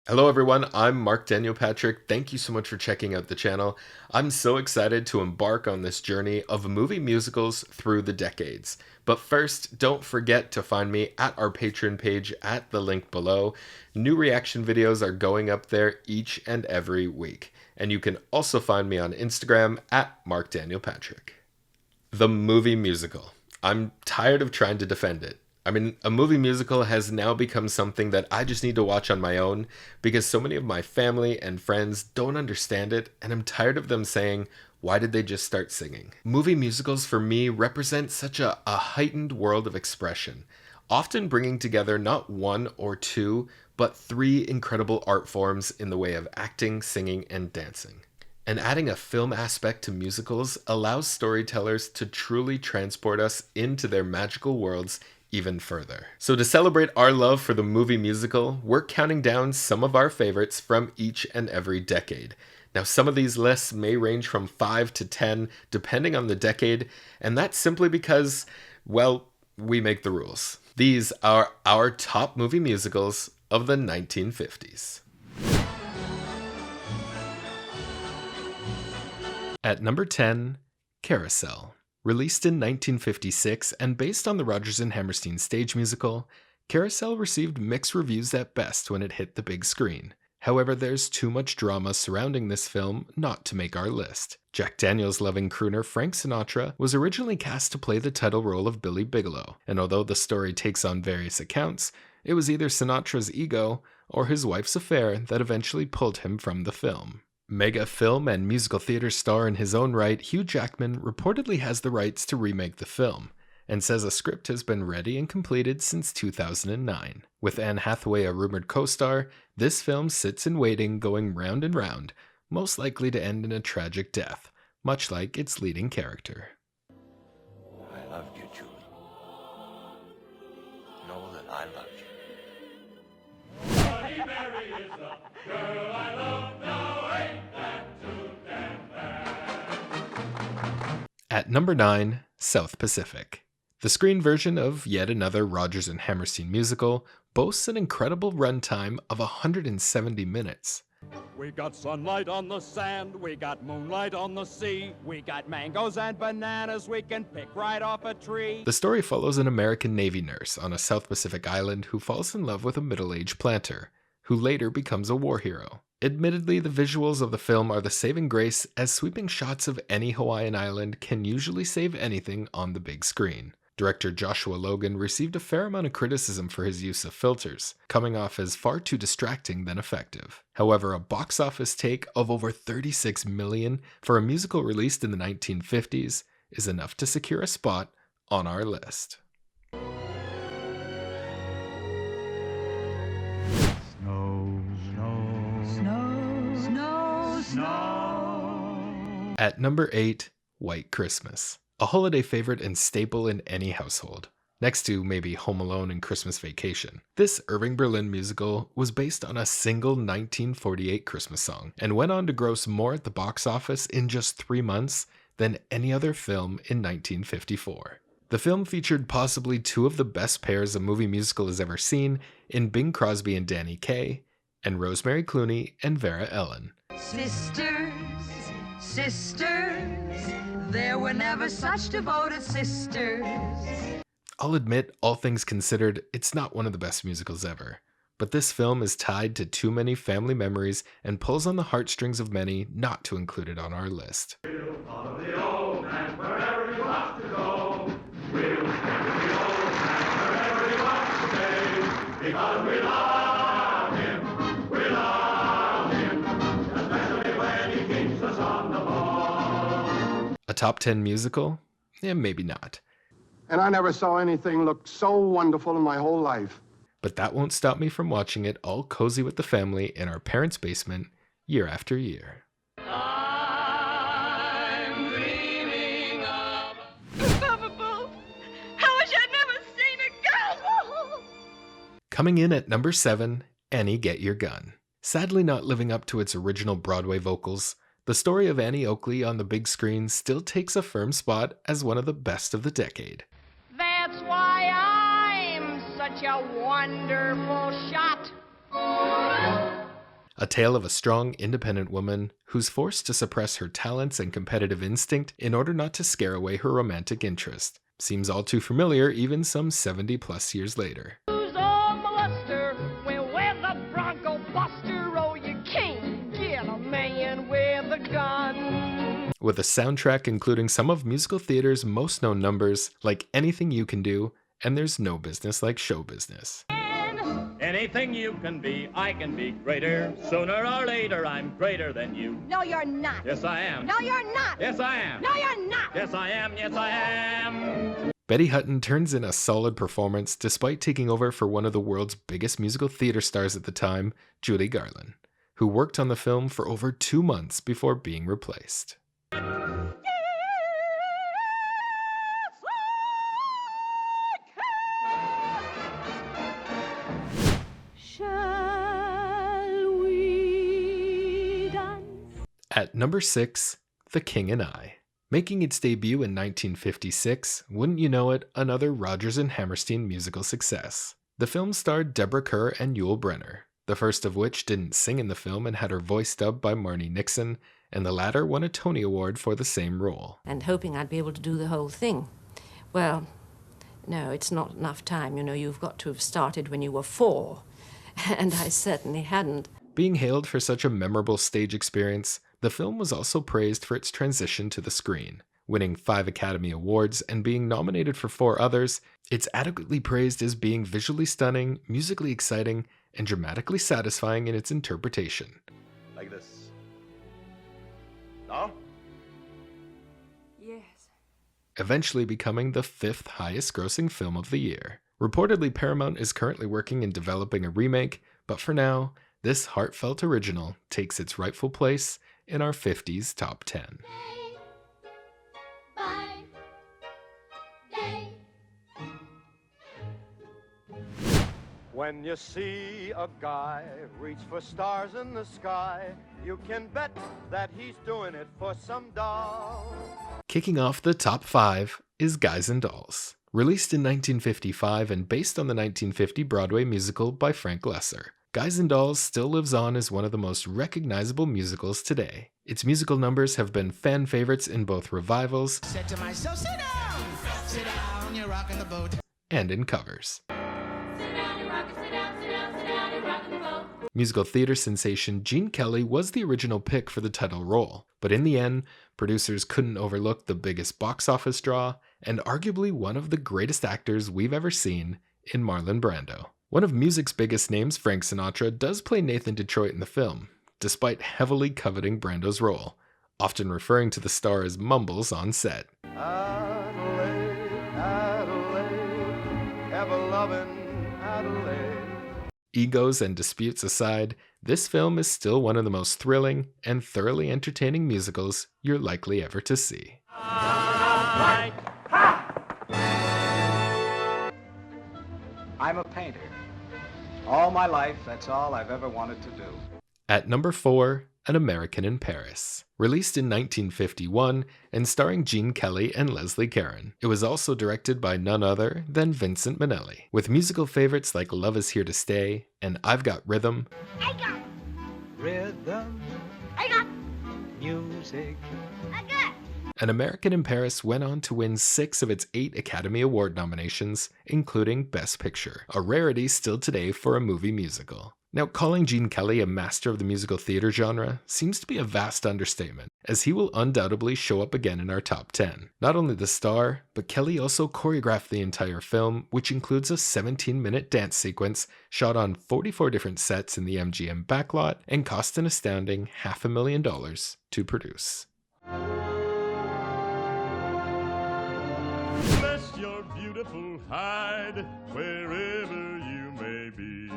Hello everyone, I'm Marc Daniel Patrick. Thank you so much for checking out the channel. I'm so excited to embark on this journey of movie musicals through the decades. But first, don't forget to find me at our Patreon page at the link below. New reaction videos are going up there each and every week. And you can also find me on Instagram at Marc Daniel Patrick. The movie musical. I'm tired of trying to defend it. I mean, a movie musical has now become something that I just need to watch on my own because so many of my family and friends don't understand it, and I'm tired of them saying, why did they just start singing? Movie musicals for me represent such a heightened world of expression, often bringing together not one or two, but three incredible art forms in the way of acting, singing, and dancing. And adding a film aspect to musicals allows storytellers to truly transport us into their magical worlds even further. So to celebrate our love for the movie musical, we're counting down some of our favorites from each and every decade. Now, some of these lists may range from 5 to 10, depending on the decade, and that's simply because, well, we make the rules. These are our top movie musicals of the 1950s. At number 10, Carousel. Released in 1956 and based on the Rodgers and Hammerstein stage musical, Carousel received mixed reviews at best when it hit the big screen. However, there's too much drama surrounding this film not to make our list. Jack Daniels-loving crooner Frank Sinatra was originally cast to play the title role of Billy Bigelow, and although the story takes on various accounts, it was either Sinatra's ego or his wife's affair that eventually pulled him from the film. Mega film and musical theater star in his own right, Hugh Jackman reportedly has the rights to remake the film, and says a script has been ready and completed since 2009. With Anne Hathaway a rumored co-star, this film sits in waiting, going round and round, most likely to end in a tragic death, much like its leading character. I loved you, Julie. Know that I loved you. Bloody Mary is the girl I love now, ain't that too damn bad? At number 9, South Pacific. The screen version of yet another Rodgers and Hammerstein musical boasts an incredible runtime of 170 minutes. We got sunlight on the sand, we got moonlight on the sea, we got mangoes and bananas we can pick right off a tree. The story follows an American Navy nurse on a South Pacific island who falls in love with a middle-aged planter, who later becomes a war hero. Admittedly, the visuals of the film are the saving grace, as sweeping shots of any Hawaiian island can usually save anything on the big screen. Director Joshua Logan received a fair amount of criticism for his use of filters, coming off as far too distracting than effective. However, a box office take of over $36 million for a musical released in the 1950s is enough to secure a spot on our list. Snow. At number 8, White Christmas. A holiday favorite and staple in any household, next to maybe Home Alone and Christmas Vacation. This Irving Berlin musical was based on a single 1948 Christmas song and went on to gross more at the box office in just 3 months than any other film in 1954. The film featured possibly two of the best pairs a movie musical has ever seen in Bing Crosby and Danny Kaye, and Rosemary Clooney and Vera Ellen. Sisters, sisters, there were never such devoted sisters. I'll admit, all things considered, it's not one of the best musicals ever. But this film is tied to too many family memories and pulls on the heartstrings of many not to include it on our list. Follow the old man wherever he wants to go. We'll stay with the old man wherever he wants to stay. Because we love him, especially when he keeps us on the ball. A top 10 musical? Maybe not. And I never saw anything look so wonderful in my whole life. But that won't stop me from watching it all cozy with the family in our parents' basement year after year. I'm dreaming of Papa Boo, I wish I'd never seen a girl. Coming in at number 7, Annie Get Your Gun. Sadly not living up to its original Broadway vocals, the story of Annie Oakley on the big screen still takes a firm spot as one of the best of the decade. That's why I'm such a wonderful shot. a tale of a strong, independent woman who's forced to suppress her talents and competitive instinct in order not to scare away her romantic interest. Seems all too familiar even some 70 plus years later. Who's on the luster? When we're the Bronco Buster, oh, you can't get a man with a gun. With a soundtrack including some of musical theater's most known numbers, like Anything You Can Do and There's No Business Like Show Business. Anything you can be, I can be greater. Sooner or later, I'm greater than you. No, you're not. Yes, I am. No, you're not. Yes, I am. No, you're not. Yes, I am. Yes, I am. Betty Hutton turns in a solid performance despite taking over for one of the world's biggest musical theater stars at the time, Judy Garland, who worked on the film for over 2 months before being replaced. At number 6, The King and I. Making its debut in 1956, wouldn't you know it, another Rodgers and Hammerstein musical success. The film starred Deborah Kerr and Yul Brynner, the first of which didn't sing in the film and had her voice dubbed by Marnie Nixon, and the latter won a Tony Award for the same role. And hoping I'd be able to do the whole thing. Well, no, it's not enough time. You know, you've got to have started when you were 4. And I certainly hadn't. Being hailed for such a memorable stage experience, the film was also praised for its transition to the screen. Winning 5 Academy Awards and being nominated for 4 others, it's adequately praised as being visually stunning, musically exciting, and dramatically satisfying in its interpretation. Like this. No? Yes. Eventually becoming the 5th highest grossing film of the year. Reportedly, Paramount is currently working in developing a remake, but for now, this heartfelt original takes its rightful place in our 50s top 10. When you see a guy reach for stars in the sky, you can bet that he's doing it for some doll. Kicking off the top 5 is Guys and Dolls. Released in 1955 and based on the 1950 Broadway musical by Frank Lesser, Guys and Dolls still lives on as one of the most recognizable musicals today. Its musical numbers have been fan favorites in both revivals Said to myself, sit down, you're rocking the boat. and in covers. Musical theater sensation Gene Kelly was the original pick for the title role, but in the end, producers couldn't overlook the biggest box office draw and arguably one of the greatest actors we've ever seen in Marlon Brando. One of music's biggest names, Frank Sinatra, does play Nathan Detroit in the film, despite heavily coveting Brando's role, often referring to the star as Mumbles on set. Adelaide, Adelaide, ever-loving Adelaide. Egos and disputes aside, this film is still one of the most thrilling and thoroughly entertaining musicals you're likely ever to see. I'm a painter. All my life, that's all I've ever wanted to do. At number 4, An American in Paris. Released in 1951 and starring Gene Kelly and Leslie Caron. It was also directed by none other than Vincent Minnelli, with musical favorites like Love Is Here to Stay and I've Got Rhythm. I got. Rhythm, I got. music. I got. An American in Paris went on to win 6 of its 8 Academy Award nominations, including Best Picture, a rarity still today for a movie musical. Now, calling Gene Kelly a master of the musical theater genre seems to be a vast understatement, as he will undoubtedly show up again in our top 10. Not only the star, but Kelly also choreographed the entire film, which includes a 17-minute dance sequence shot on 44 different sets in the MGM backlot and cost an astounding $500,000 to produce. Bless your beautiful hide wherever you may be.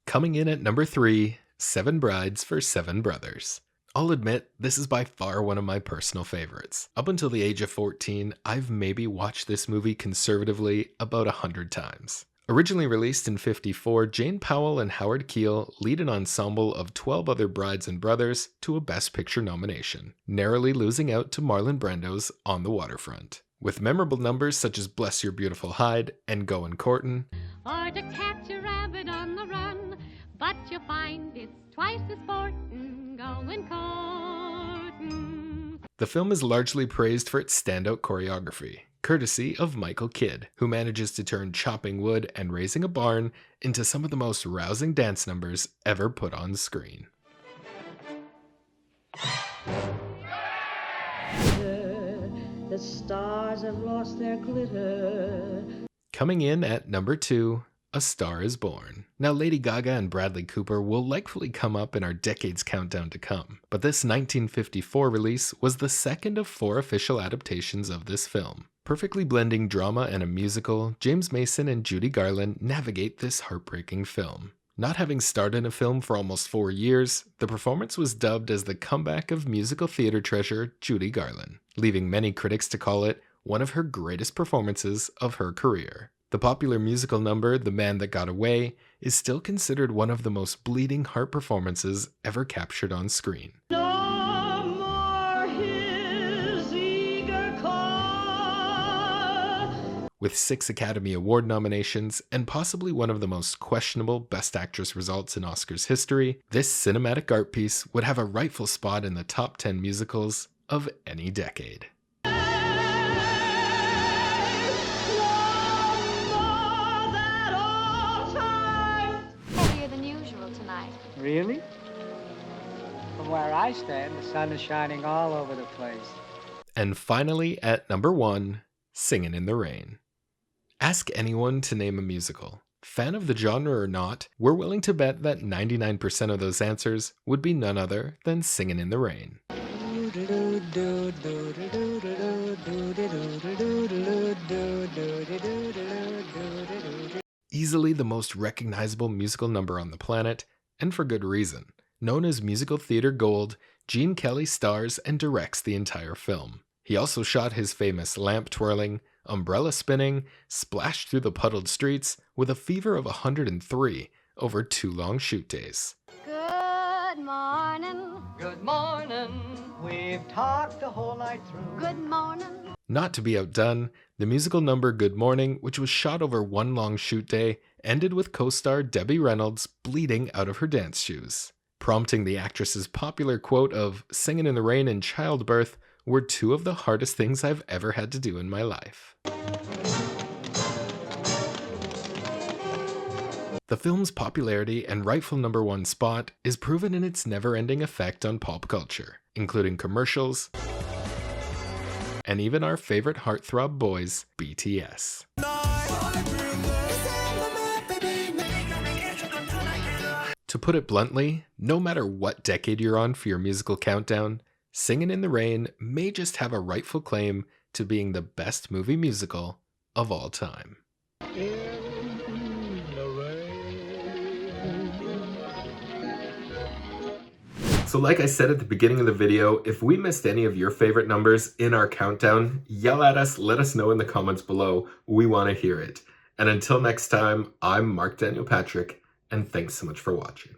Coming in at number 3, 7 Brides for 7 Brothers. I'll admit, this is by far one of my personal favorites. Up until the age of 14, I've maybe watched this movie conservatively about 100 times. Originally released in '54, Jane Powell and Howard Keel lead an ensemble of 12 other brides and brothers to a Best Picture nomination, narrowly losing out to Marlon Brando's On the Waterfront. With memorable numbers such as Bless Your Beautiful Hide and Goin' Courtin', Or to catch a rabbit on the run, but you find it's twice the sportin', going courtin'. The film is largely praised for its standout choreography, courtesy of Michael Kidd, who manages to turn chopping wood and raising a barn into some of the most rousing dance numbers ever put on screen. The stars have lost their glitter. Coming in at number 2, A Star Is Born. Now, Lady Gaga and Bradley Cooper will likely come up in our decade's countdown to come, but this 1954 release was the second of 4 official adaptations of this film. Perfectly blending drama and a musical, James Mason and Judy Garland navigate this heartbreaking film. Not having starred in a film for almost 4 years, the performance was dubbed as the comeback of musical theater treasure Judy Garland, leaving many critics to call it one of her greatest performances of her career. The popular musical number, The Man That Got Away, is still considered one of the most bleeding heart performances ever captured on screen. No more his eager call. With 6 Academy Award nominations and possibly one of the most questionable Best Actress results in Oscars history, this cinematic art piece would have a rightful spot in the top 10 musicals of any decade. Heavier than usual tonight. Really? From where I stand, the sun is shining all over the place. And finally, at number 1, Singin' in the Rain. Ask anyone to name a musical. Fan of the genre or not, we're willing to bet that 99% of those answers would be none other than Singin' in the Rain. Easily the most recognizable musical number on the planet, and for good reason. Known as musical theater gold, Gene Kelly stars and directs the entire film. He also shot his famous lamp twirling, umbrella spinning, splash through the puddled streets with a fever of 103 over 2 long shoot days. Good morning. Good morning. We've talked the whole night through. Good morning. Not to be outdone, the musical number Good Morning, which was shot over 1 long shoot day, ended with co-star Debbie Reynolds bleeding out of her dance shoes. Prompting the actress's popular quote of "Singin' in the rain and childbirth were 2 of the hardest things I've ever had to do in my life." The film's popularity and rightful number 1 spot is proven in its never-ending effect on pop culture, including commercials, and even our favorite heartthrob boys, BTS. To put it bluntly, no matter what decade you're on for your musical countdown, Singin' in the Rain may just have a rightful claim to being the best movie musical of all time. So like I said at the beginning of the video, if we missed any of your favorite numbers in our countdown, yell at us, let us know in the comments below. We want to hear it. And until next time, I'm Marc Daniel Patrick, and thanks so much for watching.